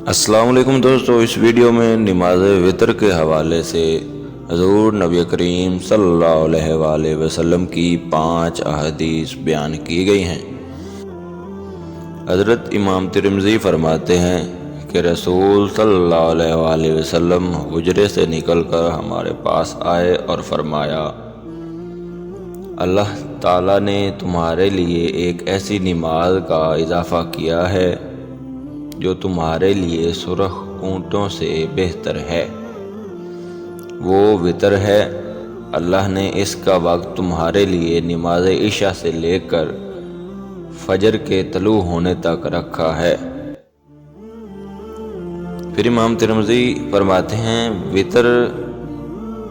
السلام علیکم دوستو، اس ویڈیو میں نماز وتر کے حوالے سے حضور نبی کریم صلی اللہ علیہ وآلہ وسلم کی 5 احادیث بیان کی گئی ہیں۔ حضرت امام ترمذی فرماتے ہیں کہ رسول صلی اللہ علیہ وآلہ وسلم حجرے سے نکل کر ہمارے پاس آئے اور فرمایا، اللہ تعالیٰ نے تمہارے لیے ایک ایسی نماز کا اضافہ کیا ہے جو تمہارے لیے سرخ اونٹوں سے بہتر ہے، وہ وتر ہے۔ اللہ نے اس کا وقت تمہارے لیے نماز عشاء سے لے کر فجر کے طلوع ہونے تک رکھا ہے۔ پھر امام ترمذی فرماتے ہیں، وتر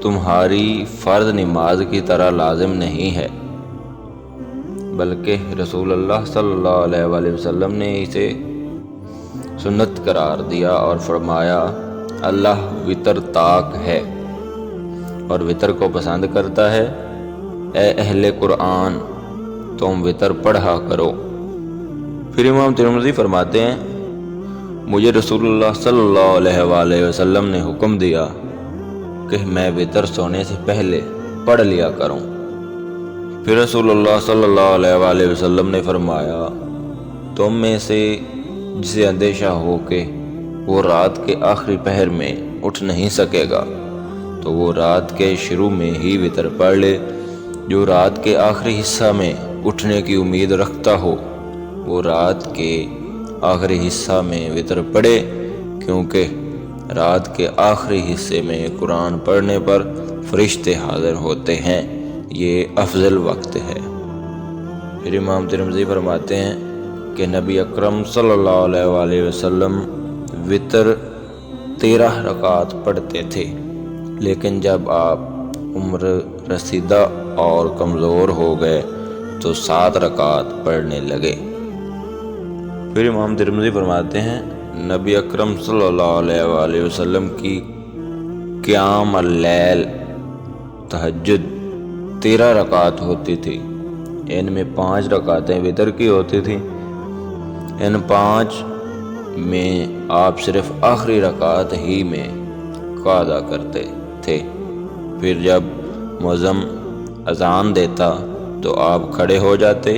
تمہاری فرض نماز کی طرح لازم نہیں ہے، بلکہ رسول اللہ صلی اللہ علیہ وآلہ وسلم نے اسے سنت قرار دیا اور فرمایا، اللہ وتر طاق ہے اور وتر کو پسند کرتا ہے۔ اے اہل قرآن، تم وتر پڑھا کرو۔ پھر امام ترمذی فرماتے ہیں، مجھے رسول اللہ صلی اللہ علیہ وآلہ وسلم نے حکم دیا کہ میں وتر سونے سے پہلے پڑھ لیا کروں۔ پھر رسول اللہ صلی اللہ علیہ وآلہ وسلم نے فرمایا، تم میں سے جسے اندیشہ ہو کہ وہ رات کے آخری پہر میں اٹھ نہیں سکے گا تو وہ رات کے شروع میں ہی وتر پڑھ لے۔ جو رات کے آخری حصہ میں اٹھنے کی امید رکھتا ہو وہ رات کے آخری حصہ میں وتر پڑھے، کیونکہ رات کے آخری حصے میں قرآن پڑھنے پر فرشتے حاضر ہوتے ہیں، یہ افضل وقت ہے۔ پھر امام ترمذی فرماتے ہیں کہ نبی اکرم صلی اللہ علیہ وآلہ وسلم وتر 13 رکعات پڑھتے تھے، لیکن جب آپ عمر رسیدہ اور کمزور ہو گئے تو 7 رکعات پڑھنے لگے۔ پھر امام ترمذی فرماتے ہیں، نبی اکرم صلی اللہ علیہ وآلہ وسلم کی قیام اللیل تہجد 13 رکعات ہوتی تھی، ان میں 5 رکعتیں وتر کی ہوتی تھیں۔ ان 5 میں آپ صرف آخری رکعت ہی میں قضا کرتے تھے۔ پھر جب مؤذن اذان دیتا تو آپ کھڑے ہو جاتے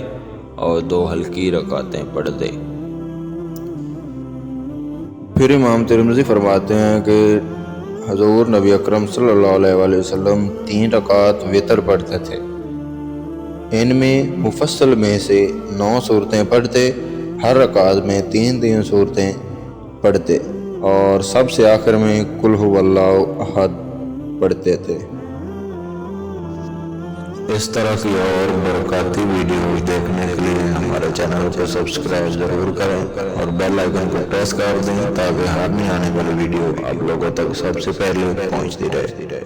اور 2 ہلکی رکعتیں پڑھتے۔ پھر امام ترمذی فرماتے ہیں کہ حضور نبی اکرم صلی اللہ علیہ وآلہ وسلم 3 رکعت وتر پڑھتے تھے، ان میں مفصل میں سے 9 سورتیں پڑھتے، ہر رکعت میں 3 سورتیں پڑھتے اور سب سے آخر میں قل ھو اللہ احد پڑھتے تھے۔ اس طرح کی اور برکاتی ویڈیوز دیکھنے کے لیے ہمارے چینل کو سبسکرائب ضرور کریں اور بیل آئیکن کو پریس کر دیں تاکہ ہر نئی آنے والی ویڈیو آپ لوگوں تک سب سے پہلے پہنچتی رہے۔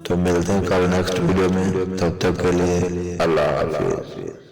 تو ملتے ہیں کل نیکسٹ ویڈیو میں، تب تک کے لیے اللہ حافظ۔